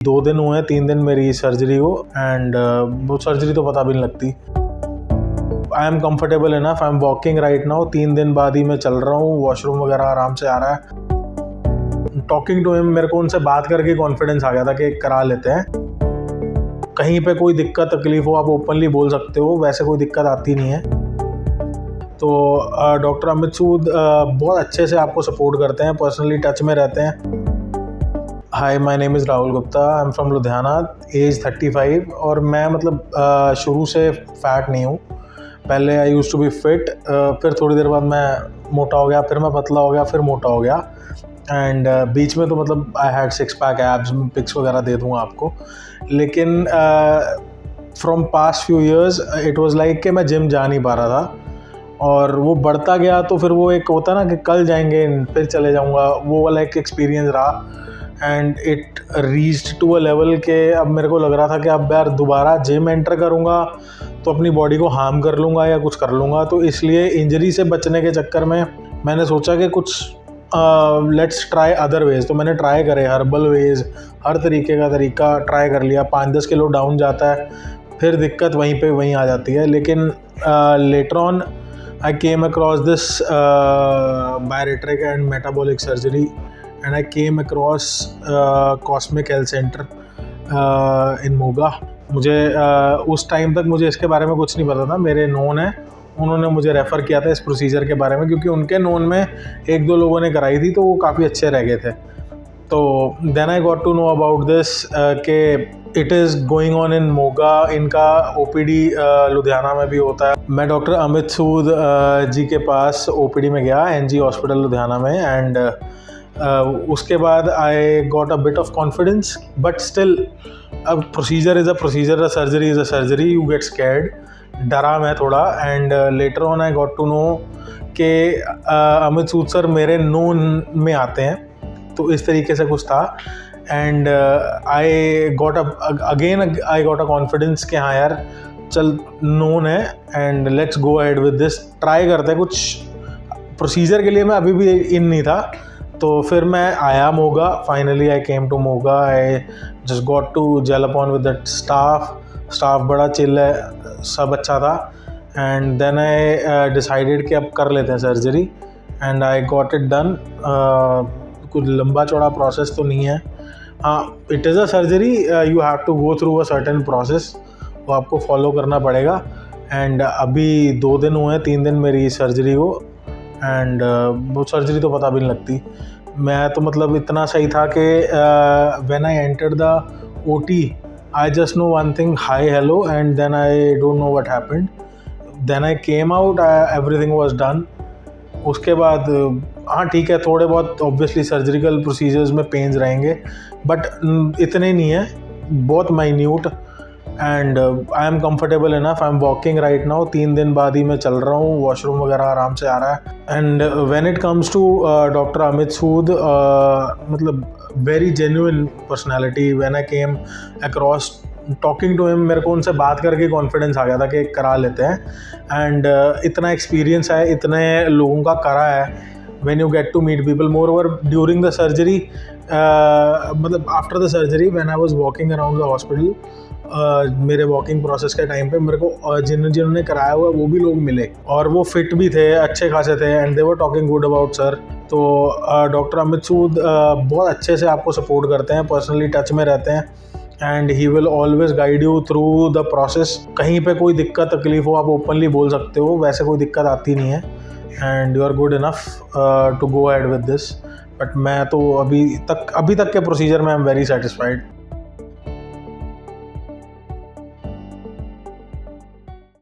2 दिन हुए हैं, 3 दिन मेरी सर्जरी को, एंड वो सर्जरी तो पता भी नहीं लगती। आई am comfortable enough, I am walking right now. 3 दिन बाद ही मैं चल रहा हूँ, वॉशरूम वगैरह आराम से आ रहा है। टॉकिंग टू हिम, मेरे को उनसे बात करके कॉन्फिडेंस आ गया था कि करा लेते हैं। कहीं पे कोई दिक्कत तकलीफ हो आप ओपनली बोल सकते हो, वैसे कोई दिक्कत आती नहीं है। तो डॉक्टर अमित सूद बहुत अच्छे से आपको सपोर्ट करते हैं, पर्सनली टच में रहते हैं। Hi, my name is Rahul Gupta, I am from Ludhiana, age 35। और मैं मतलब शुरू से फैट नहीं हूँ। पहले आई यूज़ टू बी फिट, फिर थोड़ी देर बाद मैं मोटा हो गया, फिर मैं पतला हो गया, फिर मोटा हो गया। एंड बीच में तो मतलब I had 6 pack abs, pics वगैरह दे दूँगा आपको। लेकिन from past few years it was like कि मैं जिम जा नहीं पा रहा था, और वो बढ़ता गया। तो फिर वो एक होता ना कि कल जाएंगे फिर चले जाऊँगा, वो वाला एक एक्सपीरियंस रहा। And it reached to a level के अब मेरे को लग रहा था कि अब यार दोबारा जिम एंटर करूँगा तो अपनी बॉडी को हार्म कर लूँगा या कुछ कर लूँगा। तो इसलिए इंजरी से बचने के चक्कर में मैंने सोचा कि कुछ लेट्स ट्राई अदर वेज। तो मैंने ट्राई करे हर्बल वेज, हर तरीके का तरीका ट्राई कर लिया। 5-10 किलो डाउन जाता है, फिर दिक्कत वहीं आ जाती है। लेकिन later on I came across this bariatric and metabolic surgery, and I came across Cosmic Health Center in Moga. मुझे उस टाइम तक मुझे इसके बारे में कुछ नहीं पता था। मेरे नोन है, उन्होंने मुझे रेफ़र किया था इस प्रोसीजर के बारे में, क्योंकि उनके नोन में 1-2 लोगों ने कराई थी तो वो काफ़ी अच्छे रह गए थे। तो then I got to know about this के it is going on in Moga. इनका OPD लुधियाना में भी होता है। मैं डॉक्टर अमित सूद जी के पास OPD में गया, NG हॉस्पिटल लुधियाना में। एंड उसके बाद I got a bit of confidence, but still अब procedure is a procedure, a surgery is a surgery, you get scared. डरा मैं थोड़ा। And later on I got to know कि अमित सूद सर मेरे known में आते हैं, तो इस तरीके से कुछ था। And I got a confidence कि हाँ यार चल नोन है, and let's go ahead with this, try करते हैं। कुछ प्रोसीजर के लिए मैं अभी भी इन नहीं था, तो फिर मैं आया Moga. Finally I came to Moga. I just got to gel upon with that staff बड़ा चिल है, सब अच्छा था। एंड देन आई डिसाइडेड कि अब कर लेते हैं surgery, and I got it done. कुछ लंबा चौड़ा प्रोसेस तो नहीं है। हाँ, it is a surgery, you have to go through a certain process, वो आपको फॉलो करना पड़ेगा। एंड अभी 2 दिन हुए हैं, 3 दिन मेरी सर्जरी को, एंड वो सर्जरी तो पता भी नहीं लगती। मैं तो मतलब इतना सही था कि when I entered the OT I just know one thing, hi hello, and then I don't know what happened. Then I came out, everything was done. उसके बाद हाँ ठीक है, थोड़े बहुत ऑब्वियसली सर्जिकल प्रोसीजर्स में पेन्स रहेंगे, बट इतने नहीं है, बहुत minute. And I am comfortable enough, I am walking right now. 3 दिन बाद ही मैं चल रहा हूँ, वॉशरूम वगैरह आराम से आ रहा है। And when it comes to doctor Amit Sood, मतलब very genuine personality. When I came across talking to him, मेरे को उनसे बात करके कॉन्फिडेंस आ गया था कि करा लेते हैं। एंड इतना एक्सपीरियंस है, इतने लोगों का करा है। when you get to meet people, moreover during the surgery, मतलब after the surgery when I was walking around the hospital, मेरे वॉकिंग प्रोसेस के टाइम पे मेरे को जिन्होंने कराया हुआ वो भी लोग मिले, और वो फिट भी थे, अच्छे खासे थे, and they were talking good about sir. तो डॉक्टर अमित सूद बहुत अच्छे से आपको सपोर्ट करते हैं, पर्सनली टच में रहते हैं, and he will always guide you through the process. कहीं पे कोई दिक्कत तकलीफ हो आप ओपनली बोल सकते हो, वैसे कोई दिक्कत आती नहीं है। And you are good enough to go ahead with this. But मैं तो अभी तक के प्रोसीजर में आई एम वेरी सेटिस्फाइड।